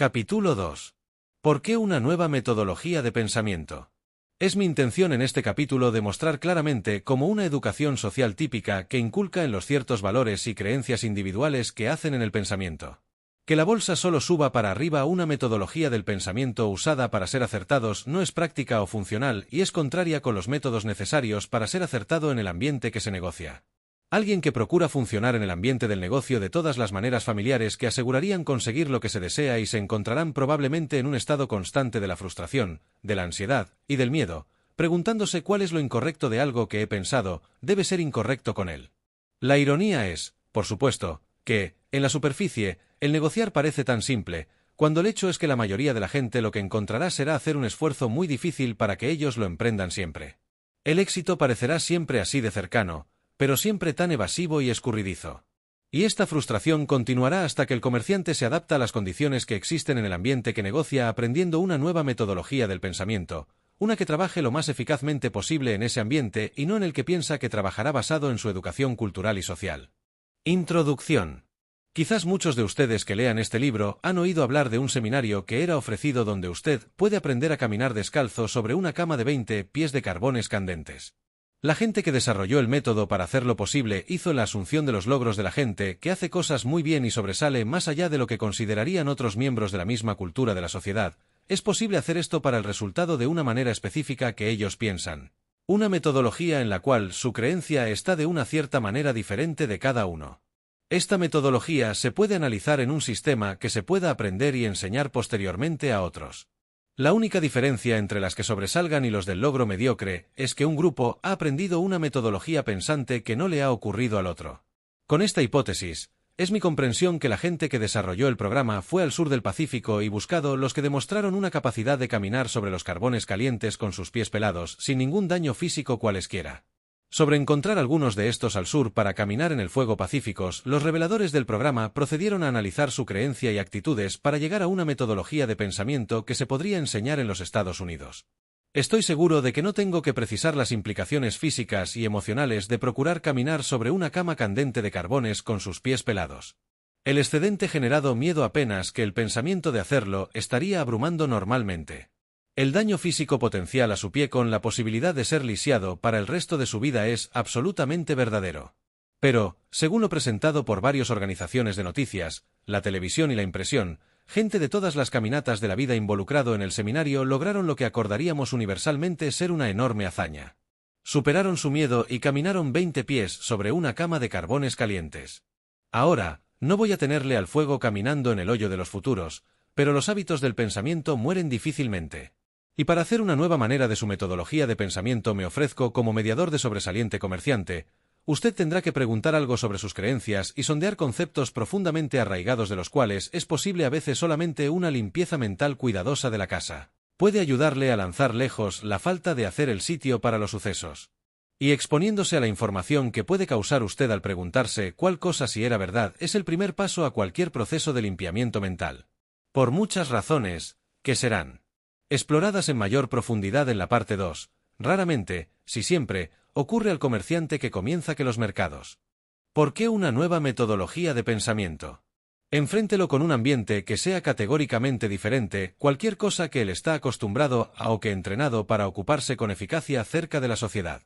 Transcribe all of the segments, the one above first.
Capítulo 2. ¿Por qué una nueva metodología de pensamiento? Es mi intención en este capítulo demostrar claramente cómo una educación social típica que inculca en los ciertos valores y creencias individuales que hacen en el pensamiento. Que la bolsa solo suba para arriba una metodología del pensamiento usada para ser acertados no es práctica o funcional y es contraria con los métodos necesarios para ser acertado en el ambiente que se negocia. Alguien que procura funcionar en el ambiente del negocio de todas las maneras familiares que asegurarían conseguir lo que se desea y se encontrarán probablemente en un estado constante de la frustración, de la ansiedad y del miedo, preguntándose cuál es lo incorrecto de algo que he pensado, debe ser incorrecto con él. La ironía es, por supuesto, que, en la superficie, el negociar parece tan simple, cuando el hecho es que la mayoría de la gente lo que encontrará será hacer un esfuerzo muy difícil para que ellos lo emprendan siempre. El éxito parecerá siempre así de cercano, pero siempre tan evasivo y escurridizo. Y esta frustración continuará hasta que el comerciante se adapta a las condiciones que existen en el ambiente que negocia aprendiendo una nueva metodología del pensamiento, una que trabaje lo más eficazmente posible en ese ambiente y no en el que piensa que trabajará basado en su educación cultural y social. Introducción. Quizás muchos de ustedes que lean este libro han oído hablar de un seminario que era ofrecido donde usted puede aprender a caminar descalzo sobre una cama de 20 pies de carbones candentes. La gente que desarrolló el método para hacerlo posible hizo la asunción de los logros de la gente que hace cosas muy bien y sobresale más allá de lo que considerarían otros miembros de la misma cultura de la sociedad. Es posible hacer esto para el resultado de una manera específica que ellos piensan. Una metodología en la cual su creencia está de una cierta manera diferente de cada uno. Esta metodología se puede analizar en un sistema que se pueda aprender y enseñar posteriormente a otros. La única diferencia entre las que sobresalgan y los del logro mediocre es que un grupo ha aprendido una metodología pensante que no le ha ocurrido al otro. Con esta hipótesis, es mi comprensión que la gente que desarrolló el programa fue al sur del Pacífico y buscado los que demostraron una capacidad de caminar sobre los carbones calientes con sus pies pelados sin ningún daño físico cualesquiera. Sobre encontrar algunos de estos al sur para caminar en el fuego pacíficos, los reveladores del programa procedieron a analizar su creencia y actitudes para llegar a una metodología de pensamiento que se podría enseñar en los Estados Unidos. Estoy seguro de que no tengo que precisar las implicaciones físicas y emocionales de procurar caminar sobre una cama candente de carbones con sus pies pelados. El excedente generado miedo apenas que el pensamiento de hacerlo estaría abrumando normalmente. El daño físico potencial a su pie con la posibilidad de ser lisiado para el resto de su vida es absolutamente verdadero. Pero, según lo presentado por varias organizaciones de noticias, la televisión y la impresión, gente de todas las caminatas de la vida involucrado en el seminario lograron lo que acordaríamos universalmente ser una enorme hazaña. Superaron su miedo y caminaron 20 pies sobre una cama de carbones calientes. Ahora, no voy a tenerle al fuego caminando en el hoyo de los futuros, pero los hábitos del pensamiento mueren difícilmente. Y para hacer una nueva manera de su metodología de pensamiento me ofrezco como mediador de sobresaliente comerciante. Usted tendrá que preguntar algo sobre sus creencias y sondear conceptos profundamente arraigados de los cuales es posible a veces solamente una limpieza mental cuidadosa de la casa. Puede ayudarle a lanzar lejos la falta de hacer el sitio para los sucesos. Y exponiéndose a la información que puede causar usted al preguntarse cuál cosa si era verdad es el primer paso a cualquier proceso de limpiamiento mental. Por muchas razones, que serán exploradas en mayor profundidad en la parte 2, raramente, si siempre, ocurre al comerciante que comienza que los mercados. ¿Por qué una nueva metodología de pensamiento? Enfréntelo con un ambiente que sea categóricamente diferente, cualquier cosa que él está acostumbrado a o que entrenado para ocuparse con eficacia cerca de la sociedad.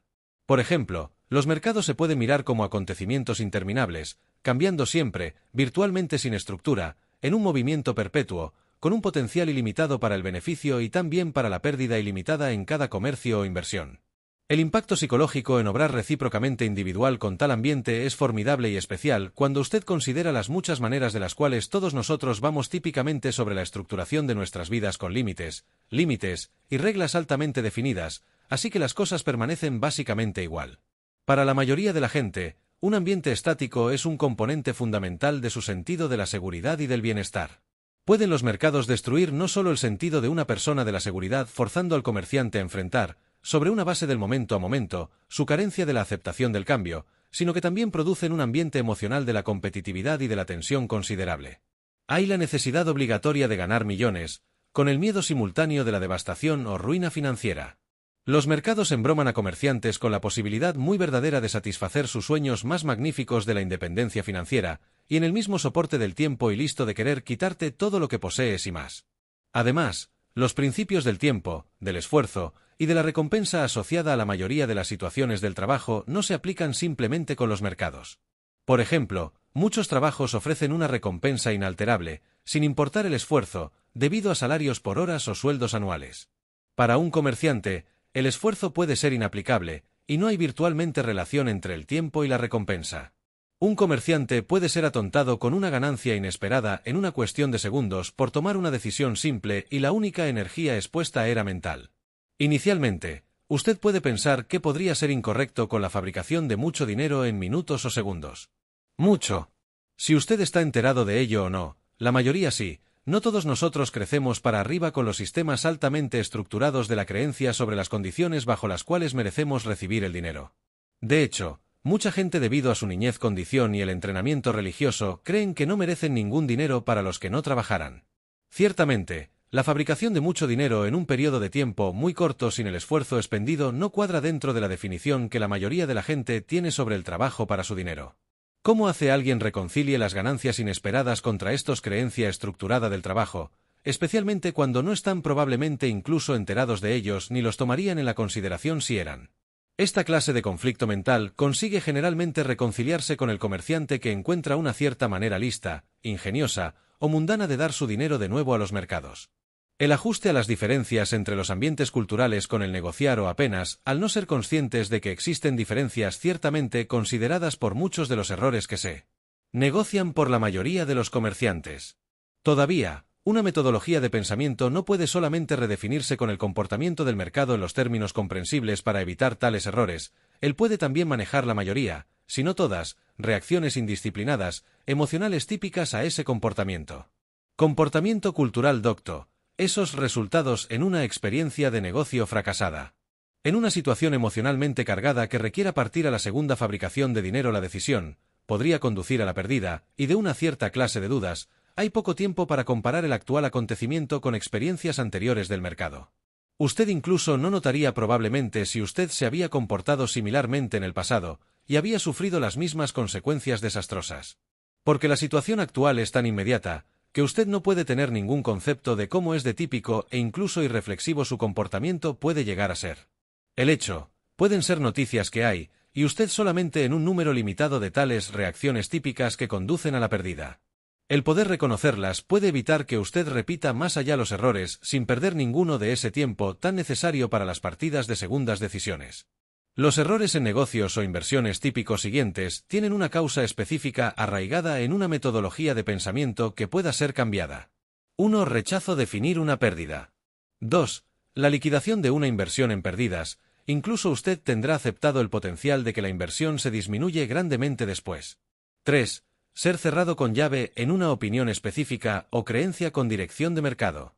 Por ejemplo, los mercados se pueden mirar como acontecimientos interminables, cambiando siempre, virtualmente sin estructura, en un movimiento perpetuo, con un potencial ilimitado para el beneficio y también para la pérdida ilimitada en cada comercio o inversión. El impacto psicológico en obrar recíprocamente individual con tal ambiente es formidable y especial cuando usted considera las muchas maneras de las cuales todos nosotros vamos típicamente sobre la estructuración de nuestras vidas con límites y reglas altamente definidas, así que las cosas permanecen básicamente igual. Para la mayoría de la gente, un ambiente estático es un componente fundamental de su sentido de la seguridad y del bienestar. ¿Pueden los mercados destruir no solo el sentido de una persona de la seguridad forzando al comerciante a enfrentar, sobre una base del momento a momento, su carencia de la aceptación del cambio, sino que también producen un ambiente emocional de la competitividad y de la tensión considerable? Hay la necesidad obligatoria de ganar millones, con el miedo simultáneo de la devastación o ruina financiera. Los mercados embroman a comerciantes con la posibilidad muy verdadera de satisfacer sus sueños más magníficos de la independencia financiera, y en el mismo soporte del tiempo y listo de querer quitarte todo lo que posees y más. Además, los principios del tiempo, del esfuerzo y de la recompensa asociada a la mayoría de las situaciones del trabajo no se aplican simplemente con los mercados. Por ejemplo, muchos trabajos ofrecen una recompensa inalterable, sin importar el esfuerzo, debido a salarios por horas o sueldos anuales. Para un comerciante, el esfuerzo puede ser inaplicable, y no hay virtualmente relación entre el tiempo y la recompensa. Un comerciante puede ser atontado con una ganancia inesperada en una cuestión de segundos por tomar una decisión simple y la única energía expuesta era mental. Inicialmente, usted puede pensar que podría ser incorrecto con la fabricación de mucho dinero en minutos o segundos. Mucho. Si usted está enterado de ello o no, la mayoría sí. No todos nosotros crecemos para arriba con los sistemas altamente estructurados de la creencia sobre las condiciones bajo las cuales merecemos recibir el dinero. De hecho, mucha gente debido a su niñez condición y el entrenamiento religioso creen que no merecen ningún dinero para los que no trabajaran. Ciertamente, la fabricación de mucho dinero en un periodo de tiempo muy corto sin el esfuerzo expendido no cuadra dentro de la definición que la mayoría de la gente tiene sobre el trabajo para su dinero. ¿Cómo hace alguien reconcilie las ganancias inesperadas contra estos creencia estructurada del trabajo, especialmente cuando no están probablemente incluso enterados de ellos ni los tomarían en la consideración si eran? Esta clase de conflicto mental consigue generalmente reconciliarse con el comerciante que encuentra una cierta manera lista, ingeniosa o mundana de dar su dinero de nuevo a los mercados. El ajuste a las diferencias entre los ambientes culturales con el negociar o apenas, al no ser conscientes de que existen diferencias ciertamente consideradas por muchos de los errores que se negocian por la mayoría de los comerciantes. Todavía, una metodología de pensamiento no puede solamente redefinirse con el comportamiento del mercado en los términos comprensibles para evitar tales errores, él puede también manejar la mayoría, si no todas, reacciones indisciplinadas, emocionales típicas a ese comportamiento. Comportamiento cultural docto. Esos resultados en una experiencia de negocio fracasada. En una situación emocionalmente cargada que requiera partir a la segunda fabricación de dinero, la decisión podría conducir a la pérdida, y de una cierta clase de dudas, hay poco tiempo para comparar el actual acontecimiento con experiencias anteriores del mercado. Usted incluso no notaría probablemente si usted se había comportado similarmente en el pasado, y había sufrido las mismas consecuencias desastrosas. Porque la situación actual es tan inmediata, que usted no puede tener ningún concepto de cómo es de típico e incluso irreflexivo su comportamiento puede llegar a ser. El hecho, pueden ser noticias que hay, y usted solamente en un número limitado de tales reacciones típicas que conducen a la pérdida. El poder reconocerlas puede evitar que usted repita más allá los errores sin perder ninguno de ese tiempo tan necesario para las partidas de segundas decisiones. Los errores en negocios o inversiones típicos siguientes tienen una causa específica arraigada en una metodología de pensamiento que pueda ser cambiada. 1. Rechazo definir una pérdida. 2. La liquidación de una inversión en pérdidas. Incluso usted tendrá aceptado el potencial de que la inversión se disminuye grandemente después. 3. Ser cerrado con llave en una opinión específica o creencia con dirección de mercado.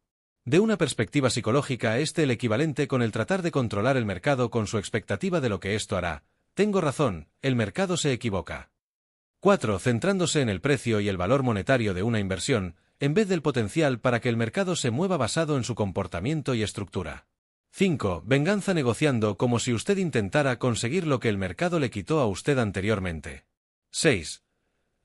De una perspectiva psicológica, el equivalente con el tratar de controlar el mercado con su expectativa de lo que esto hará. Tengo razón, el mercado se equivoca. 4. Centrándose en el precio y el valor monetario de una inversión, en vez del potencial para que el mercado se mueva basado en su comportamiento y estructura. 5. Venganza negociando como si usted intentara conseguir lo que el mercado le quitó a usted anteriormente. 6.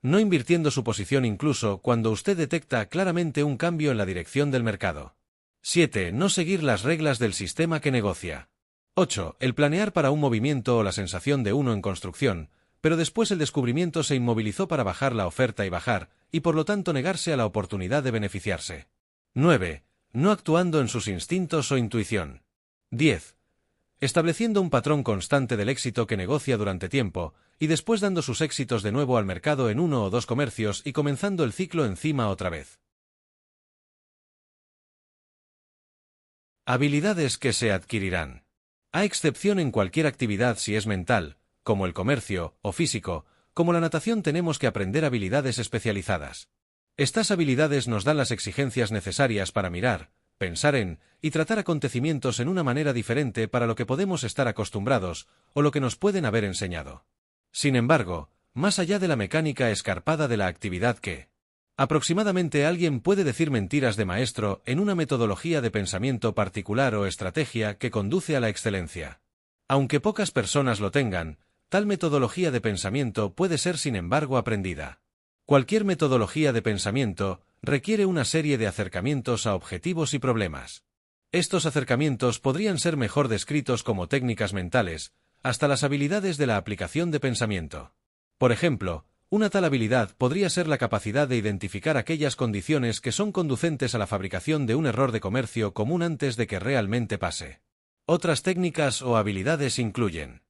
No invirtiendo su posición incluso cuando usted detecta claramente un cambio en la dirección del mercado. 7. No seguir las reglas del sistema que negocia. 8. El planear para un movimiento o la sensación de uno en construcción, pero después el descubrimiento se inmovilizó para bajar la oferta y bajar, y por lo tanto negarse a la oportunidad de beneficiarse. 9. No actuando en sus instintos o intuición. 10. Estableciendo un patrón constante del éxito que negocia durante tiempo, y después dando sus éxitos de nuevo al mercado en uno o dos comercios y comenzando el ciclo encima otra vez. Habilidades que se adquirirán. A excepción en cualquier actividad si es mental, como el comercio, o físico, como la natación tenemos que aprender habilidades especializadas. Estas habilidades nos dan las exigencias necesarias para mirar, pensar en, y tratar acontecimientos en una manera diferente para lo que podemos estar acostumbrados, o lo que nos pueden haber enseñado. Sin embargo, más allá de la mecánica escarpada de la actividad que Aproximadamente alguien puede decir mentiras de maestro en una metodología de pensamiento particular o estrategia que conduce a la excelencia. Aunque pocas personas lo tengan, tal metodología de pensamiento puede ser sin embargo aprendida. Cualquier metodología de pensamiento requiere una serie de acercamientos a objetivos y problemas. Estos acercamientos podrían ser mejor descritos como técnicas mentales, hasta las habilidades de la aplicación de pensamiento. Por ejemplo, una tal habilidad podría ser la capacidad de identificar aquellas condiciones que son conducentes a la fabricación de un error de comercio común antes de que realmente pase. Otras técnicas o habilidades incluyen: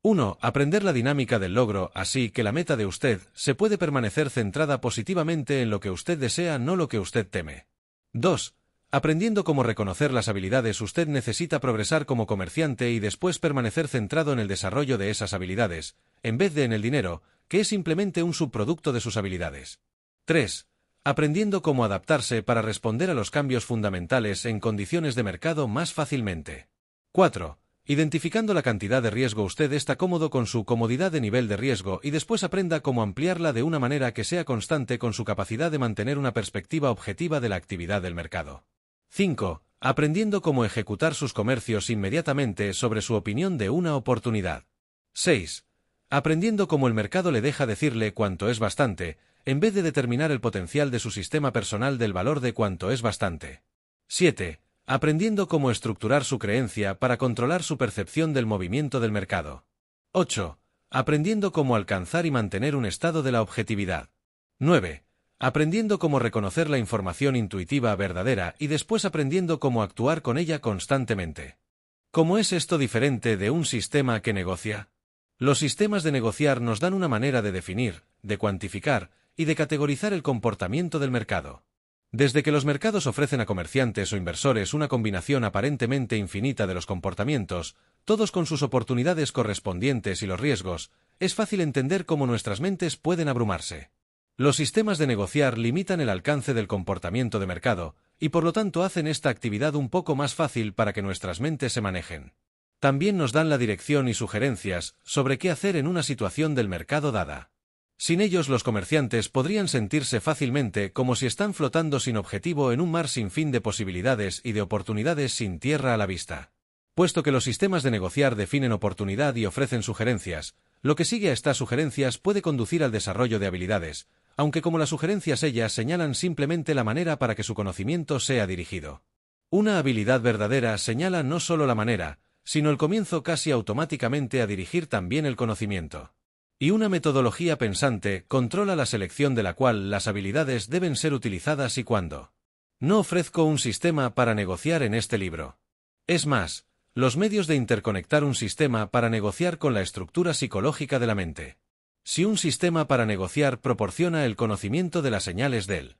1. Aprender la dinámica del logro, así que la meta de usted se puede permanecer centrada positivamente en lo que usted desea, no lo que usted teme. 2. Aprendiendo cómo reconocer las habilidades, usted necesita progresar como comerciante y después permanecer centrado en el desarrollo de esas habilidades, en vez de en el dinero, que es simplemente un subproducto de sus habilidades. 3. Aprendiendo cómo adaptarse para responder a los cambios fundamentales en condiciones de mercado más fácilmente. 4. Identificando la cantidad de riesgo, usted está cómodo con su comodidad de nivel de riesgo y después aprenda cómo ampliarla de una manera que sea constante con su capacidad de mantener una perspectiva objetiva de la actividad del mercado. 5. Aprendiendo cómo ejecutar sus comercios inmediatamente sobre su opinión de una oportunidad. 6. Aprendiendo cómo el mercado le deja decirle cuánto es bastante, en vez de determinar el potencial de su sistema personal del valor de cuánto es bastante. 7. Aprendiendo cómo estructurar su creencia para controlar su percepción del movimiento del mercado. 8. Aprendiendo cómo alcanzar y mantener un estado de la objetividad. 9. Aprendiendo cómo reconocer la información intuitiva verdadera y después aprendiendo cómo actuar con ella constantemente. ¿Cómo es esto diferente de un sistema que negocia? Los sistemas de negociar nos dan una manera de definir, de cuantificar y de categorizar el comportamiento del mercado. Desde que los mercados ofrecen a comerciantes o inversores una combinación aparentemente infinita de los comportamientos, todos con sus oportunidades correspondientes y los riesgos, es fácil entender cómo nuestras mentes pueden abrumarse. Los sistemas de negociar limitan el alcance del comportamiento de mercado, y por lo tanto hacen esta actividad un poco más fácil para que nuestras mentes se manejen. También nos dan la dirección y sugerencias sobre qué hacer en una situación del mercado dada. Sin ellos, los comerciantes podrían sentirse fácilmente como si están flotando sin objetivo en un mar sin fin de posibilidades y de oportunidades sin tierra a la vista. Puesto que los sistemas de negociar definen oportunidad y ofrecen sugerencias, lo que sigue a estas sugerencias puede conducir al desarrollo de habilidades, aunque como las sugerencias ellas señalan simplemente la manera para que su conocimiento sea dirigido. Una habilidad verdadera señala no solo la manera, sino el comienzo casi automáticamente a dirigir también el conocimiento. Y una metodología pensante controla la selección de la cual las habilidades deben ser utilizadas y cuándo. No ofrezco un sistema para negociar en este libro. Es más, los medios de interconectar un sistema para negociar con la estructura psicológica de la mente. Si un sistema para negociar proporciona el conocimiento de las señales del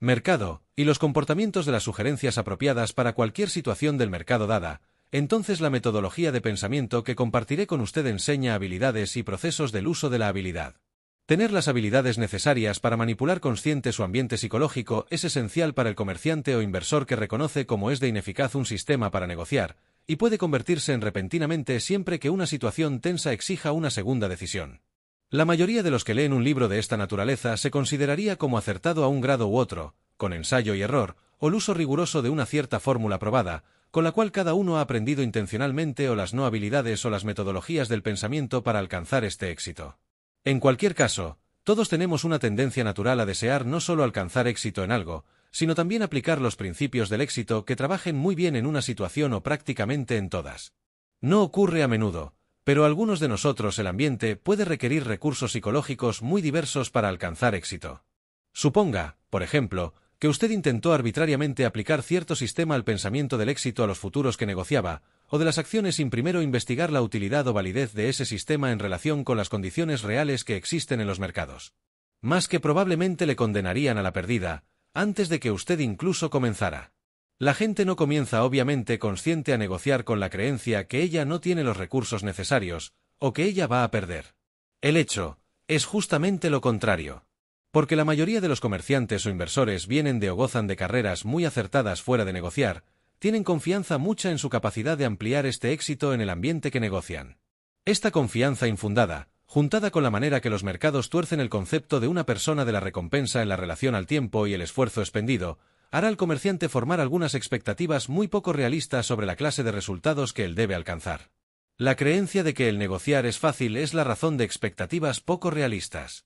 mercado y los comportamientos de las sugerencias apropiadas para cualquier situación del mercado dada, entonces la metodología de pensamiento que compartiré con usted enseña habilidades y procesos del uso de la habilidad. Tener las habilidades necesarias para manipular consciente su ambiente psicológico es esencial para el comerciante o inversor que reconoce cómo es de ineficaz un sistema para negociar, y puede convertirse en repentinamente siempre que una situación tensa exija una segunda decisión. La mayoría de los que leen un libro de esta naturaleza se consideraría como acertado a un grado u otro, con ensayo y error, o el uso riguroso de una cierta fórmula probada, con la cual cada uno ha aprendido intencionalmente o las no habilidades o las metodologías del pensamiento para alcanzar este éxito. En cualquier caso, todos tenemos una tendencia natural a desear no solo alcanzar éxito en algo, sino también aplicar los principios del éxito que trabajen muy bien en una situación o prácticamente en todas. No ocurre a menudo, pero a algunos de nosotros el ambiente puede requerir recursos psicológicos muy diversos para alcanzar éxito. Suponga, por ejemplo, que usted intentó arbitrariamente aplicar cierto sistema al pensamiento del éxito a los futuros que negociaba, o de las acciones sin primero investigar la utilidad o validez de ese sistema en relación con las condiciones reales que existen en los mercados. Más que probablemente le condenarían a la pérdida, antes de que usted incluso comenzara. La gente no comienza obviamente consciente a negociar con la creencia que ella no tiene los recursos necesarios, o que ella va a perder. El hecho es justamente lo contrario. Porque la mayoría de los comerciantes o inversores vienen de o gozan de carreras muy acertadas fuera de negociar, tienen confianza mucha en su capacidad de ampliar este éxito en el ambiente que negocian. Esta confianza infundada, juntada con la manera que los mercados tuercen el concepto de una persona de la recompensa en la relación al tiempo y el esfuerzo expendido, hará al comerciante formar algunas expectativas muy poco realistas sobre la clase de resultados que él debe alcanzar. La creencia de que el negociar es fácil es la razón de expectativas poco realistas.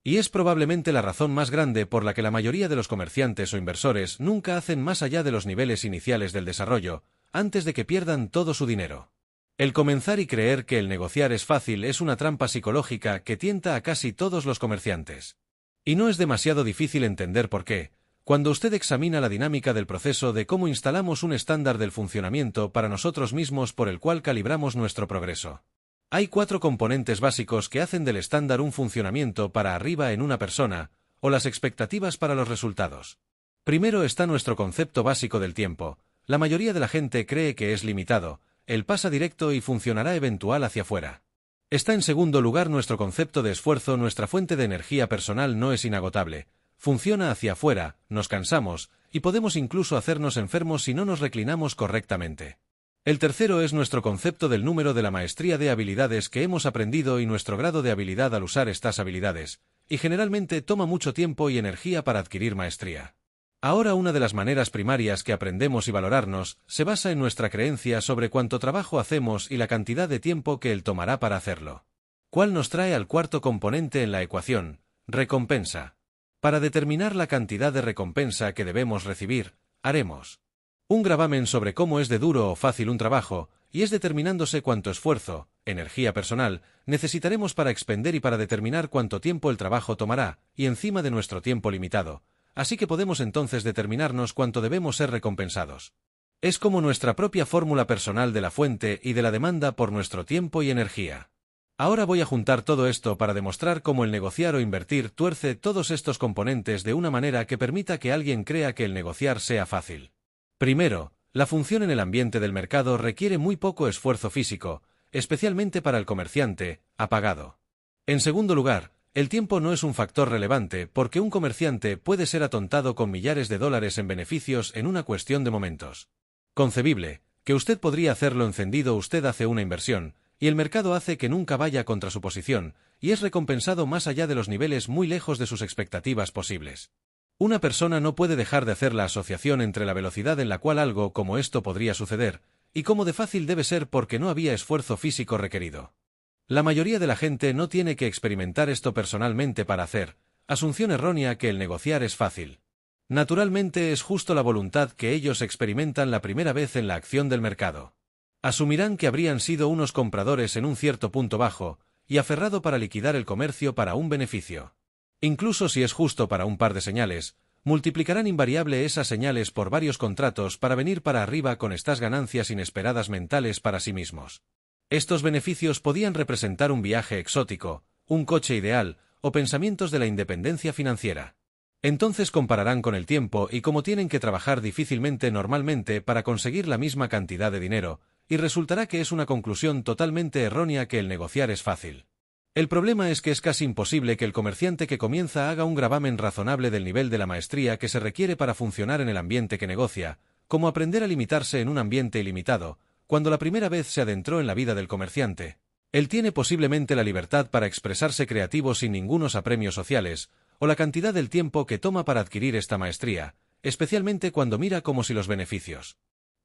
Y es probablemente la razón más grande por la que la mayoría de los comerciantes o inversores nunca hacen más allá de los niveles iniciales del desarrollo, antes de que pierdan todo su dinero. El comenzar y creer que el negociar es fácil es una trampa psicológica que tienta a casi todos los comerciantes. Y no es demasiado difícil entender por qué, cuando usted examina la dinámica del proceso de cómo instalamos un estándar del funcionamiento para nosotros mismos por el cual calibramos nuestro progreso. Hay 4 componentes básicos que hacen del estándar un funcionamiento para arriba en una persona, o las expectativas para los resultados. Primero está nuestro concepto básico del tiempo. La mayoría de la gente cree que es limitado, él pasa directo y funcionará eventual hacia afuera. Está en segundo lugar nuestro concepto de esfuerzo. Nuestra fuente de energía personal no es inagotable, funciona hacia afuera, nos cansamos, y podemos incluso hacernos enfermos si no nos reclinamos correctamente. El tercero es nuestro concepto del número de la maestría de habilidades que hemos aprendido y nuestro grado de habilidad al usar estas habilidades, y generalmente toma mucho tiempo y energía para adquirir maestría. Ahora, una de las maneras primarias que aprendemos y valorarnos se basa en nuestra creencia sobre cuánto trabajo hacemos y la cantidad de tiempo que él tomará para hacerlo. ¿Cuál nos trae al cuarto componente en la ecuación? Recompensa. Para determinar la cantidad de recompensa que debemos recibir, haremos un gravamen sobre cómo es de duro o fácil un trabajo, y es determinándose cuánto esfuerzo, energía personal, necesitaremos para expender y para determinar cuánto tiempo el trabajo tomará, y encima de nuestro tiempo limitado. Así que podemos entonces determinarnos cuánto debemos ser recompensados. Es como nuestra propia fórmula personal de la fuente y de la demanda por nuestro tiempo y energía. Ahora voy a juntar todo esto para demostrar cómo el negociar o invertir tuerce todos estos componentes de una manera que permita que alguien crea que el negociar sea fácil. Primero, la función en el ambiente del mercado requiere muy poco esfuerzo físico, especialmente para el comerciante, apagado. En segundo lugar, el tiempo no es un factor relevante porque un comerciante puede ser atontado con millares de dólares en beneficios en una cuestión de momentos. Concebible, que usted podría hacerlo encendido. Usted hace una inversión, y el mercado hace que nunca vaya contra su posición, y es recompensado más allá de los niveles muy lejos de sus expectativas posibles. Una persona no puede dejar de hacer la asociación entre la velocidad en la cual algo como esto podría suceder, y cómo de fácil debe ser porque no había esfuerzo físico requerido. La mayoría de la gente no tiene que experimentar esto personalmente para hacer asunción errónea que el negociar es fácil. Naturalmente es justo la voluntad que ellos experimentan la primera vez en la acción del mercado. Asumirán que habrían sido unos compradores en un cierto punto bajo, y aferrado para liquidar el comercio para un beneficio. Incluso si es justo para un par de señales, multiplicarán invariable esas señales por varios contratos para venir para arriba con estas ganancias inesperadas mentales para sí mismos. Estos beneficios podían representar un viaje exótico, un coche ideal, o pensamientos de la independencia financiera. Entonces compararán con el tiempo y cómo tienen que trabajar difícilmente normalmente para conseguir la misma cantidad de dinero, y resultará que es una conclusión totalmente errónea que el negociar es fácil. El problema es que es casi imposible que el comerciante que comienza haga un gravamen razonable del nivel de la maestría que se requiere para funcionar en el ambiente que negocia, como aprender a limitarse en un ambiente ilimitado, cuando la primera vez se adentró en la vida del comerciante. Él tiene posiblemente la libertad para expresarse creativo sin ningunos apremios sociales, o la cantidad del tiempo que toma para adquirir esta maestría, especialmente cuando mira como si los beneficios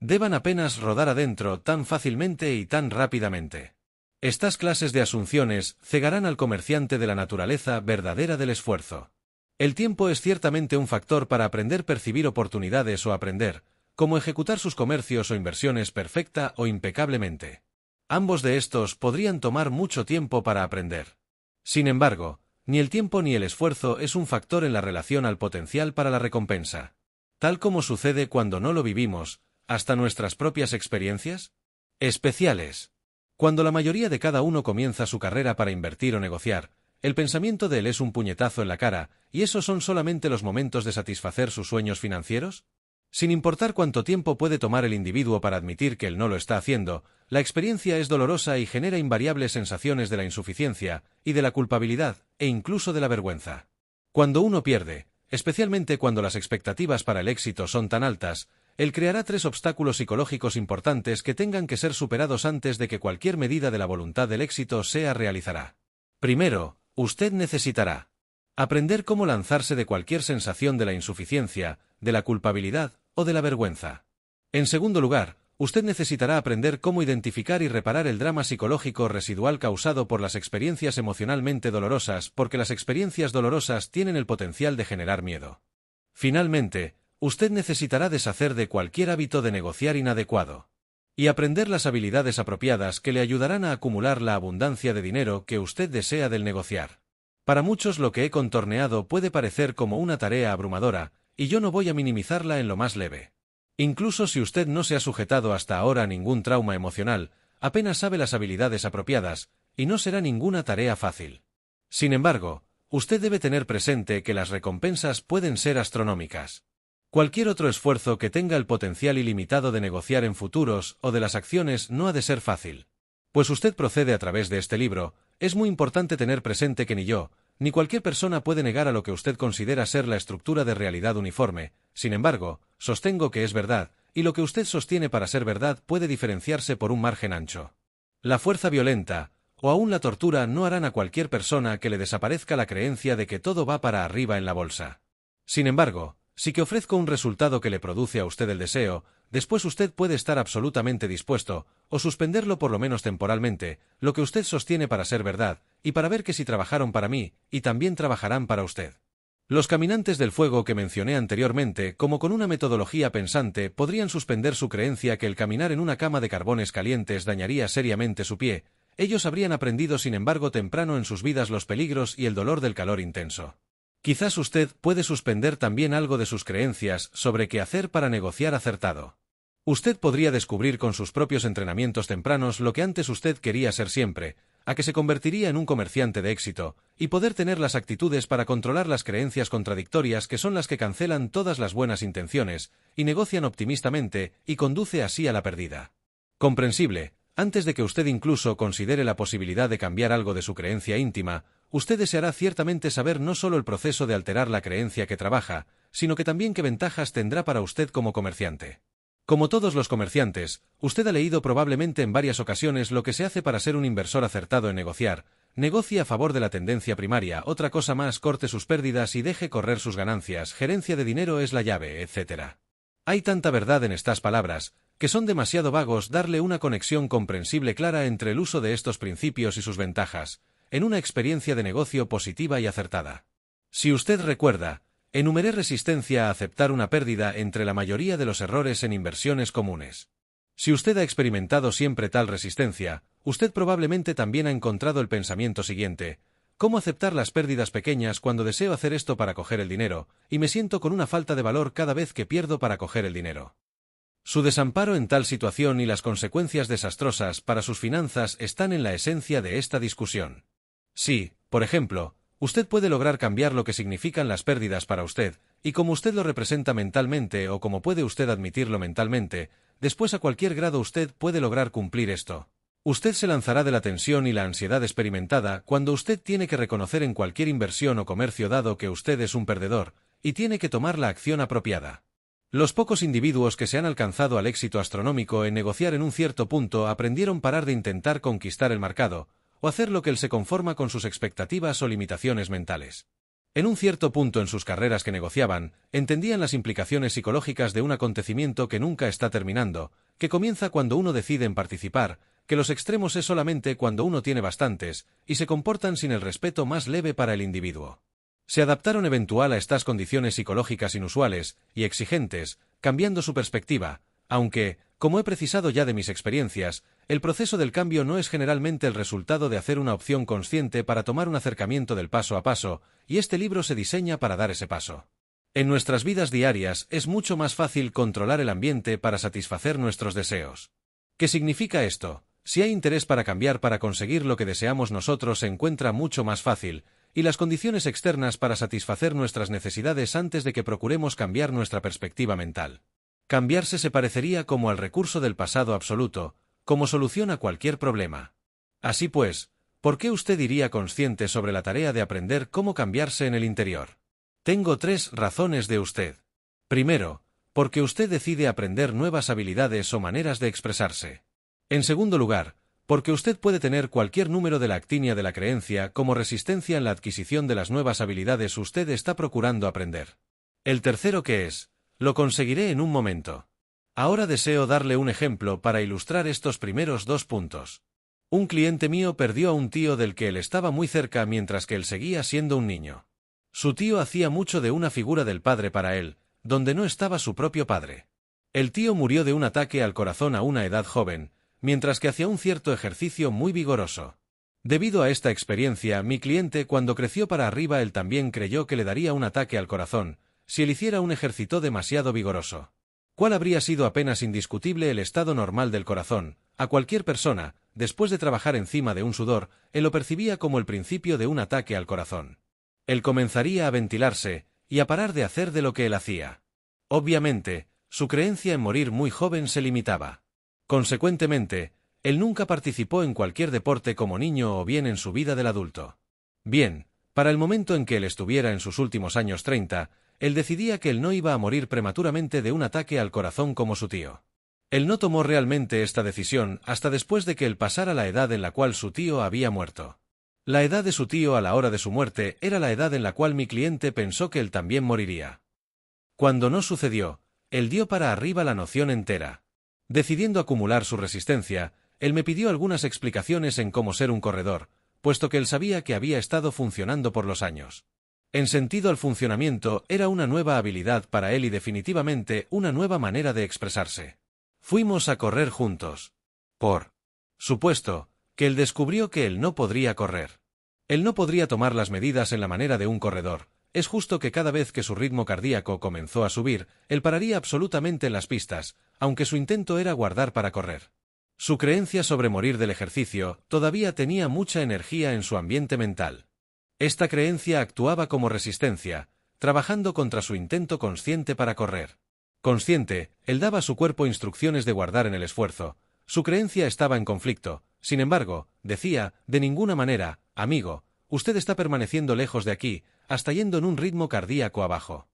deban apenas rodar adentro tan fácilmente y tan rápidamente. Estas clases de asunciones cegarán al comerciante de la naturaleza verdadera del esfuerzo. El tiempo es ciertamente un factor para aprender a percibir oportunidades o aprender cómo ejecutar sus comercios o inversiones perfecta o impecablemente. Ambos de estos podrían tomar mucho tiempo para aprender. Sin embargo, ni el tiempo ni el esfuerzo es un factor en la relación al potencial para la recompensa. Tal como sucede cuando no lo vivimos, hasta nuestras propias experiencias especiales. Cuando la mayoría de cada uno comienza su carrera para invertir o negociar, el pensamiento de él es un puñetazo en la cara, ¿y esos son solamente los momentos de satisfacer sus sueños financieros? Sin importar cuánto tiempo puede tomar el individuo para admitir que él no lo está haciendo, la experiencia es dolorosa y genera invariables sensaciones de la insuficiencia, y de la culpabilidad, e incluso de la vergüenza. Cuando uno pierde, especialmente cuando las expectativas para el éxito son tan altas, él creará 3 obstáculos psicológicos importantes que tengan que ser superados antes de que cualquier medida de la voluntad del éxito sea realizará. Primero, usted necesitará aprender cómo lanzarse de cualquier sensación de la insuficiencia, de la culpabilidad o de la vergüenza. En segundo lugar, usted necesitará aprender cómo identificar y reparar el drama psicológico residual causado por las experiencias emocionalmente dolorosas, porque las experiencias dolorosas tienen el potencial de generar miedo. Finalmente, usted necesitará deshacer de cualquier hábito de negociar inadecuado y aprender las habilidades apropiadas que le ayudarán a acumular la abundancia de dinero que usted desea del negociar. Para muchos lo que he contorneado puede parecer como una tarea abrumadora, y yo no voy a minimizarla en lo más leve. Incluso si usted no se ha sujetado hasta ahora a ningún trauma emocional, apenas sabe las habilidades apropiadas, y no será ninguna tarea fácil. Sin embargo, usted debe tener presente que las recompensas pueden ser astronómicas. Cualquier otro esfuerzo que tenga el potencial ilimitado de negociar en futuros o de las acciones no ha de ser fácil. Pues usted procede a través de este libro, es muy importante tener presente que ni yo, ni cualquier persona puede negar a lo que usted considera ser la estructura de realidad uniforme. Sin embargo, sostengo que es verdad, y lo que usted sostiene para ser verdad puede diferenciarse por un margen ancho. La fuerza violenta, o aún la tortura no harán a cualquier persona que le desaparezca la creencia de que todo va para arriba en la bolsa. Sin embargo, si que ofrezco un resultado que le produce a usted el deseo, después usted puede estar absolutamente dispuesto, o suspenderlo por lo menos temporalmente, lo que usted sostiene para ser verdad, y para ver que si trabajaron para mí, y también trabajarán para usted. Los caminantes del fuego que mencioné anteriormente, como con una metodología pensante, podrían suspender su creencia que el caminar en una cama de carbones calientes dañaría seriamente su pie. Ellos habrían aprendido sin embargo temprano en sus vidas los peligros y el dolor del calor intenso. Quizás usted puede suspender también algo de sus creencias sobre qué hacer para negociar acertado. Usted podría descubrir con sus propios entrenamientos tempranos lo que antes usted quería ser siempre, a que se convertiría en un comerciante de éxito, y poder tener las actitudes para controlar las creencias contradictorias que son las que cancelan todas las buenas intenciones, y negocian optimistamente, y conduce así a la pérdida. Comprensible, antes de que usted incluso considere la posibilidad de cambiar algo de su creencia íntima, usted deseará ciertamente saber no solo el proceso de alterar la creencia que trabaja, sino que también qué ventajas tendrá para usted como comerciante. Como todos los comerciantes, usted ha leído probablemente en varias ocasiones lo que se hace para ser un inversor acertado en negociar. Negocie a favor de la tendencia primaria, otra cosa más, corte sus pérdidas y deje correr sus ganancias, gerencia de dinero es la llave, etc. Hay tanta verdad en estas palabras, que son demasiado vagos darle una conexión comprensible clara entre el uso de estos principios y sus ventajas, en una experiencia de negocio positiva y acertada. Si usted recuerda, enumeré resistencia a aceptar una pérdida entre la mayoría de los errores en inversiones comunes. Si usted ha experimentado siempre tal resistencia, usted probablemente también ha encontrado el pensamiento siguiente: ¿cómo aceptar las pérdidas pequeñas cuando deseo hacer esto para coger el dinero, y me siento con una falta de valor cada vez que pierdo para coger el dinero? Su desamparo en tal situación y las consecuencias desastrosas para sus finanzas están en la esencia de esta discusión. Sí, por ejemplo, usted puede lograr cambiar lo que significan las pérdidas para usted, y como usted lo representa mentalmente o como puede usted admitirlo mentalmente, después a cualquier grado usted puede lograr cumplir esto. Usted se lanzará de la tensión y la ansiedad experimentada cuando usted tiene que reconocer en cualquier inversión o comercio dado que usted es un perdedor, y tiene que tomar la acción apropiada. Los pocos individuos que se han alcanzado al éxito astronómico en negociar en un cierto punto aprendieron a parar de intentar conquistar el mercado, o hacer lo que él se conforma con sus expectativas o limitaciones mentales. En un cierto punto en sus carreras que negociaban, entendían las implicaciones psicológicas de un acontecimiento que nunca está terminando, que comienza cuando uno decide en participar, que los extremos es solamente cuando uno tiene bastantes, y se comportan sin el respeto más leve para el individuo. Se adaptaron eventual a estas condiciones psicológicas inusuales y exigentes, cambiando su perspectiva, aunque, como he precisado ya de mis experiencias, el proceso del cambio no es generalmente el resultado de hacer una opción consciente para tomar un acercamiento del paso a paso, y este libro se diseña para dar ese paso. En nuestras vidas diarias es mucho más fácil controlar el ambiente para satisfacer nuestros deseos. ¿Qué significa esto? Si hay interés para cambiar para conseguir lo que deseamos nosotros se encuentra mucho más fácil, y las condiciones externas para satisfacer nuestras necesidades antes de que procuremos cambiar nuestra perspectiva mental. Cambiarse se parecería como al recurso del pasado absoluto, como solución a cualquier problema. Así pues, ¿por qué usted iría consciente sobre la tarea de aprender cómo cambiarse en el interior? Tengo 3 razones de usted. Primero, porque usted decide aprender nuevas habilidades o maneras de expresarse. En segundo lugar, Porque usted puede tener cualquier número de la actinia de la creencia como resistencia en la adquisición de las nuevas habilidades usted está procurando aprender. El tercero que es, lo conseguiré en un momento. Ahora deseo darle un ejemplo para ilustrar estos primeros 2 puntos. Un cliente mío perdió a un tío del que él estaba muy cerca mientras que él seguía siendo un niño. Su tío hacía mucho de una figura del padre para él, donde no estaba su propio padre. El tío murió de un ataque al corazón a una edad joven, mientras que hacía un cierto ejercicio muy vigoroso. Debido a esta experiencia, mi cliente cuando creció para arriba él también creyó que le daría un ataque al corazón, si él hiciera un ejercicio demasiado vigoroso. ¿Cuál habría sido apenas indiscutible el estado normal del corazón? A cualquier persona, después de trabajar encima de un sudor, él lo percibía como el principio de un ataque al corazón. Él comenzaría a ventilarse, y a parar de hacer de lo que él hacía. Obviamente, su creencia en morir muy joven se limitaba. Consecuentemente, él nunca participó en cualquier deporte como niño o bien en su vida del adulto. Bien, para el momento en que él estuviera en sus últimos años 30, él decidía que él no iba a morir prematuramente de un ataque al corazón como su tío. Él no tomó realmente esta decisión hasta después de que él pasara la edad en la cual su tío había muerto. La edad de su tío a la hora de su muerte era la edad en la cual mi cliente pensó que él también moriría. Cuando no sucedió, él dio para arriba la noción entera. Decidiendo acumular su resistencia, él me pidió algunas explicaciones en cómo ser un corredor, puesto que él sabía que había estado funcionando por los años. En sentido al funcionamiento, era una nueva habilidad para él y definitivamente una nueva manera de expresarse. Fuimos a correr juntos. Por supuesto, que él descubrió que él no podría correr. Él no podría tomar las medidas en la manera de un corredor. Es justo que cada vez que su ritmo cardíaco comenzó a subir, él pararía absolutamente en las pistas, aunque su intento era guardar para correr. Su creencia sobre morir del ejercicio todavía tenía mucha energía en su ambiente mental. Esta creencia actuaba como resistencia, trabajando contra su intento consciente para correr. Consciente, él daba a su cuerpo instrucciones de guardar en el esfuerzo. Su creencia estaba en conflicto. Sin embargo, decía, de ninguna manera, amigo, usted está permaneciendo lejos de aquí, hasta yendo en un ritmo cardíaco abajo.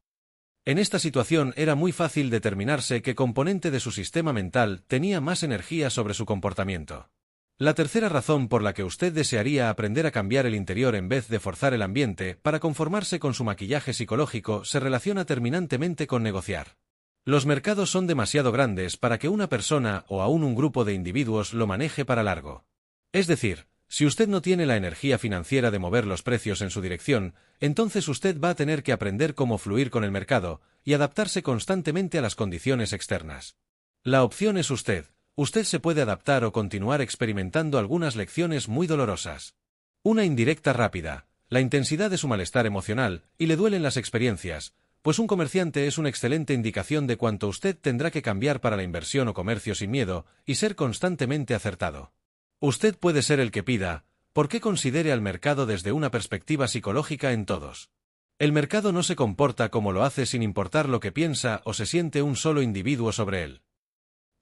En esta situación era muy fácil determinarse qué componente de su sistema mental tenía más energía sobre su comportamiento. La tercera razón por la que usted desearía aprender a cambiar el interior en vez de forzar el ambiente para conformarse con su maquillaje psicológico se relaciona terminantemente con negociar. Los mercados son demasiado grandes para que una persona o aún un grupo de individuos lo maneje para largo. Es decir, si usted no tiene la energía financiera de mover los precios en su dirección, entonces usted va a tener que aprender cómo fluir con el mercado y adaptarse constantemente a las condiciones externas. La opción es usted. Usted se puede adaptar o continuar experimentando algunas lecciones muy dolorosas. Una indirecta rápida, la intensidad de su malestar emocional, y le duelen las experiencias, pues un comerciante es una excelente indicación de cuánto usted tendrá que cambiar para la inversión o comercio sin miedo y ser constantemente acertado. Usted puede ser el que pida, porque considere al mercado desde una perspectiva psicológica en todos. El mercado no se comporta como lo hace sin importar lo que piensa o se siente un solo individuo sobre él.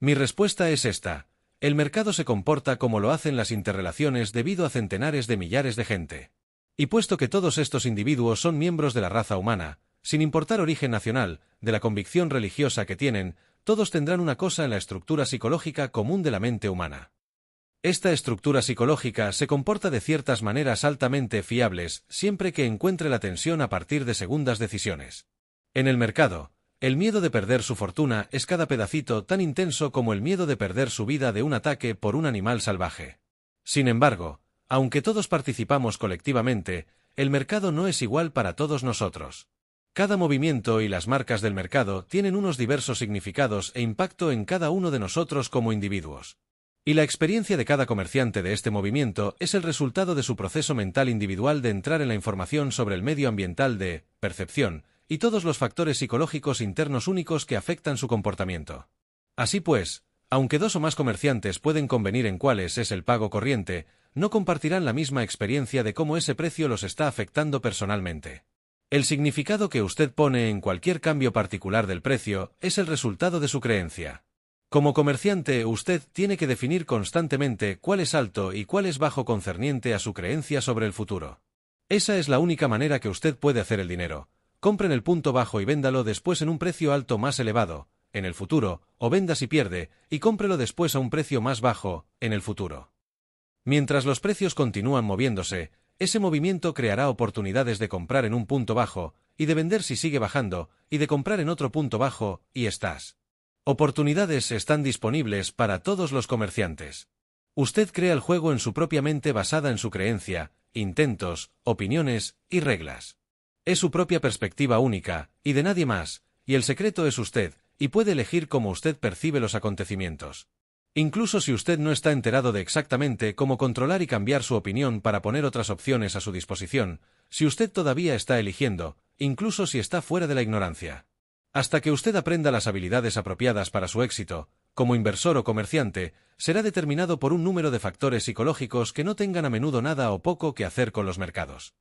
Mi respuesta es esta: el mercado se comporta como lo hacen las interrelaciones debido a centenares de millares de gente. Y puesto que todos estos individuos son miembros de la raza humana, sin importar origen nacional, de la convicción religiosa que tienen, todos tendrán una cosa en la estructura psicológica común de la mente humana. Esta estructura psicológica se comporta de ciertas maneras altamente fiables siempre que encuentre la tensión a partir de segundas decisiones. En el mercado, el miedo de perder su fortuna es cada pedacito tan intenso como el miedo de perder su vida de un ataque por un animal salvaje. Sin embargo, aunque todos participamos colectivamente, el mercado no es igual para todos nosotros. Cada movimiento y las marcas del mercado tienen unos diversos significados e impacto en cada uno de nosotros como individuos. Y la experiencia de cada comerciante de este movimiento es el resultado de su proceso mental individual de entrar en la información sobre el medio ambiental de percepción y todos los factores psicológicos internos únicos que afectan su comportamiento. Así pues, aunque dos o más comerciantes pueden convenir en cuáles es el pago corriente, no compartirán la misma experiencia de cómo ese precio los está afectando personalmente. El significado que usted pone en cualquier cambio particular del precio es el resultado de su creencia. Como comerciante, usted tiene que definir constantemente cuál es alto y cuál es bajo concerniente a su creencia sobre el futuro. Esa es la única manera que usted puede hacer el dinero. Compre en el punto bajo y véndalo después en un precio alto más elevado, en el futuro, o venda si pierde, y cómprelo después a un precio más bajo, en el futuro. Mientras los precios continúan moviéndose, ese movimiento creará oportunidades de comprar en un punto bajo, y de vender si sigue bajando, y de comprar en otro punto bajo, y estás. Oportunidades están disponibles para todos los comerciantes. Usted crea el juego en su propia mente basada en su creencia, intentos, opiniones y reglas. Es su propia perspectiva única, y de nadie más, y el secreto es usted, y puede elegir cómo usted percibe los acontecimientos. Incluso si usted no está enterado de exactamente cómo controlar y cambiar su opinión para poner otras opciones a su disposición, si usted todavía está eligiendo, incluso si está fuera de la ignorancia. Hasta que usted aprenda las habilidades apropiadas para su éxito, como inversor o comerciante, será determinado por un número de factores psicológicos que no tengan a menudo nada o poco que hacer con los mercados.